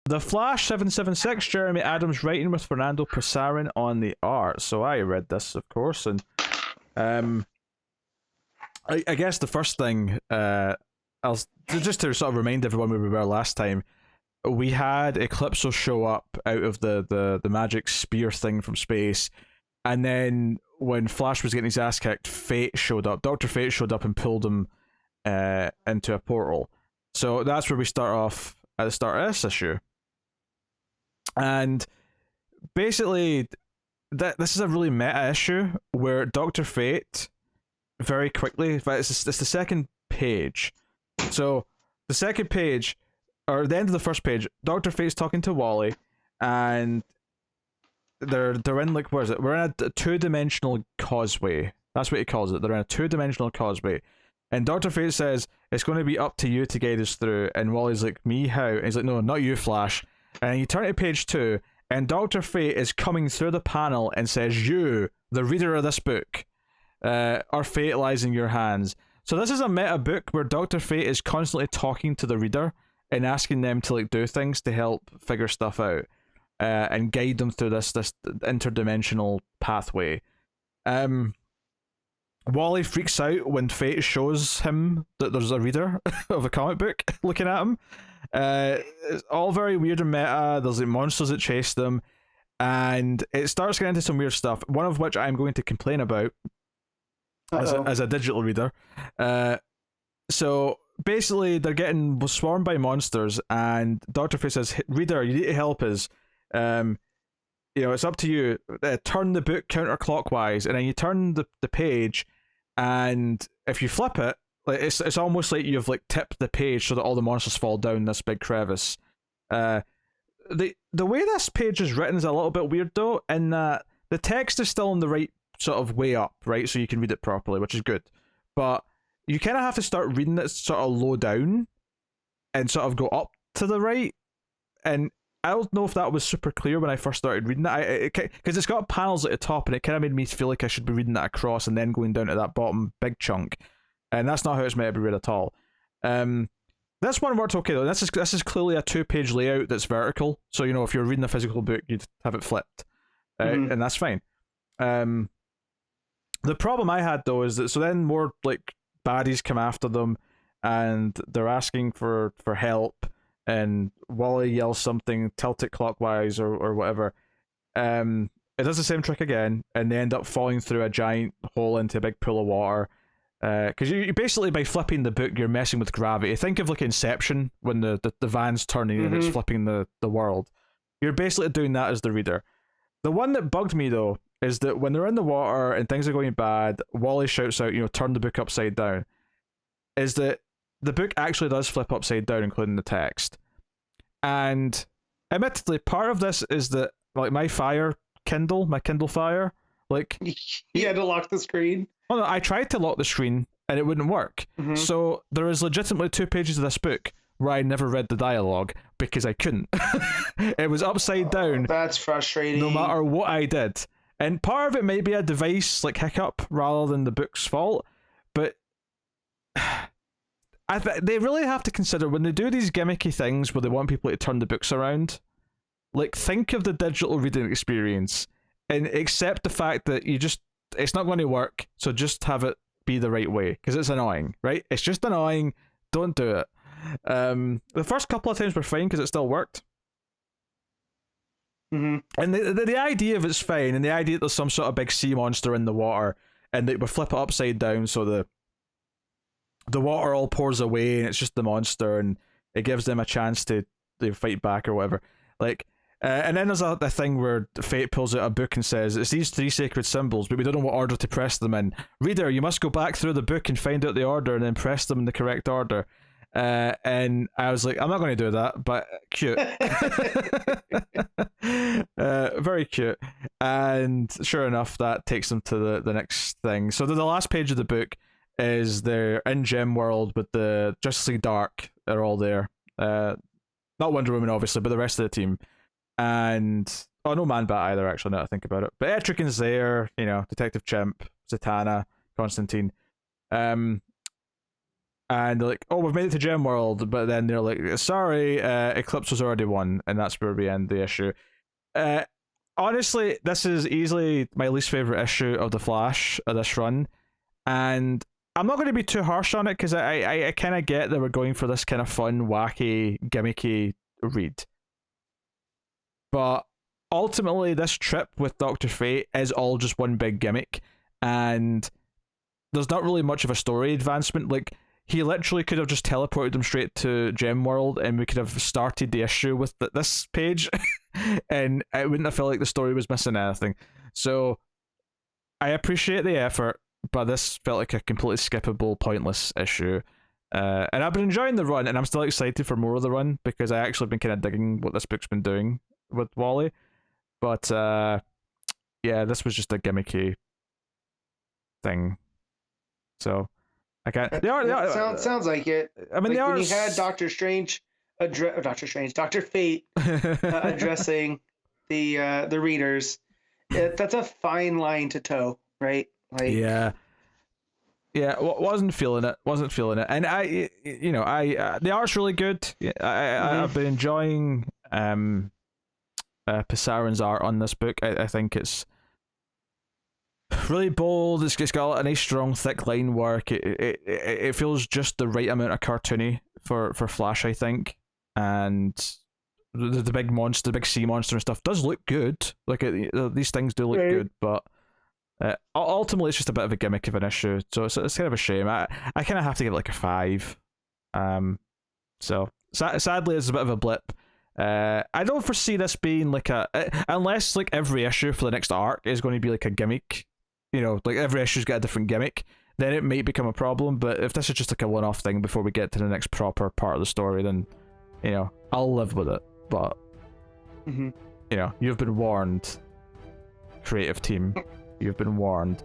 The Flash 776, Jeremy Adams writing with Fernando Pasarin on the art. So I read this, of course, and I guess the first thing, I'll just to sort of remind everyone where we were last time. We had Eclipso show up out of the magic spear thing from space, and then when Flash was getting his ass kicked, Fate showed up. Dr. Fate showed up and pulled him into a portal. So that's where we start off at the start of this issue. And basically, this is a really meta issue where Dr. Fate very quickly, it's the second page. So the second page, or the end of the first page, Dr. Fate's talking to Wally, and they're in, like, where is it? We're in a two-dimensional causeway. That's what he calls it. They're in a two-dimensional causeway. And Dr. Fate says, it's going to be up to you to guide us through. And Wally's like, me? How? And he's like, no, not you, Flash. And you turn to page 2, and Dr. Fate is coming through the panel and says, you, the reader of this book, our fate lies in your hands. So this is a meta book where Dr. Fate is constantly talking to the reader and asking them to, like, do things to help figure stuff out, and guide them through this interdimensional pathway. Wally freaks out when Fate shows him that there's a reader of a comic book looking at him. It's all very weird and meta. There's, like, monsters that chase them, and it starts getting into some weird stuff, one of which I'm going to complain about as a digital reader. So basically, they're getting swarmed by monsters, and Dr. Fate says, reader, you need to help us. It's up to you. Turn the book counterclockwise, and then you turn the page, and if you flip it, like, it's almost like you've, like, tipped the page so that all the monsters fall down this big crevice. The way this page is written is a little bit weird, though, in that the text is still in the right sort of way up, right, so you can read it properly, which is good. But you kind of have to start reading it sort of low down and sort of go up to the right. And I don't know if that was super clear when I first started reading it, because it's got panels at the top, and it kind of made me feel like I should be reading that across and then going down to that bottom big chunk, and that's not how it's meant to be read at all. This one worked okay though. This is clearly a 2-page layout that's vertical, so if you're reading a physical book, you'd have it flipped, and that's fine. The problem I had though is that so then more, like, baddies come after them, and they're asking for help. And Wally yells something, tilt it clockwise or whatever. It does the same trick again, and they end up falling through a giant hole into a big pool of water. Because you basically, by flipping the book, you're messing with gravity. Think of, like, Inception, when the van's turning and it's flipping the world. You're basically doing that as the reader. The one that bugged me, though, is that when they're in the water and things are going bad, Wally shouts out, turn the book upside down. Is that the book actually does flip upside down, including the text. And admittedly, part of this is that, like, my Kindle Fire, like, you had to lock the screen. Oh no, I tried to lock the screen and it wouldn't work. So there is legitimately 2 pages of this book where I never read the dialogue because I couldn't. It was upside down. That's frustrating. No matter what I did. And part of it might be a device, like, hiccup rather than the book's fault, but they really have to consider when they do these gimmicky things where they want people to turn the books around, like, think of the digital reading experience and accept the fact that it's not going to work, so just have it be the right way, because it's annoying, right? It's just annoying. Don't do it. The first couple of times were fine because it still worked. And the idea of it's fine, and the idea that there's some sort of big sea monster in the water, and they would flip it upside down so the water all pours away and it's just the monster, and it gives them a chance to fight back or whatever. Like, and then there's a thing where Fate pulls out a book and says, it's these 3 sacred symbols, but we don't know what order to press them in. Reader, you must go back through the book and find out the order and then press them in the correct order. And I was like, I'm not going to do that, but cute. Very cute. And sure enough, that takes them to the next thing. So the last page of the book is they're in Gem World with the Justice League Dark. They're all there. Not Wonder Woman, obviously, but the rest of the team. And no Man-Bat either, actually, now that I think about it. But Etrigan's there, Detective Chimp, Zatanna, Constantine. And and they're like, "Oh, we've made it to Gem World," but then they're like, "Sorry, Eclipse was already won," and that's where we end the issue. Honestly, this is easily my least favorite issue of the Flash of this run, and I'm not going to be too harsh on it because I kind of get that we're going for this kind of fun, wacky, gimmicky read, but ultimately, this trip with Dr. Fate is all just one big gimmick, and there's not really much of a story advancement. Like, he literally could have just teleported them straight to Gem World, and we could have started the issue with this page, and it wouldn't have felt like the story was missing anything. So, I appreciate the effort, but this felt like a completely skippable, pointless issue. And I've been enjoying the run, and I'm still excited for more of the run because I actually been kind of digging what this book's been doing with Wally. But yeah, this was just a gimmicky thing. So I can't. Sounds like it. I mean, like when you had Doctor Fate addressing the readers. That's a fine line to toe, right? Like, yeah, wasn't feeling it. And the art's really good. I've been enjoying Pisarin's art on this book. I think it's really bold. It's got a nice, strong, thick line work. It feels just the right amount of cartoony for Flash, I think. And the big monster, the big sea monster and stuff does look good. Like these things do look good, but ultimately it's just a bit of a gimmick of an issue. So it's kind of a shame. I kind of have to give it like a 5. So sadly, it's a bit of a blip. I don't foresee this being like unless like every issue for the next arc is going to be like a gimmick, like every issue's got a different gimmick, then it might become a problem. But if this is just like a one-off thing before we get to the next proper part of the story, then I'll live with it. But you've been warned, creative team. You've been warned.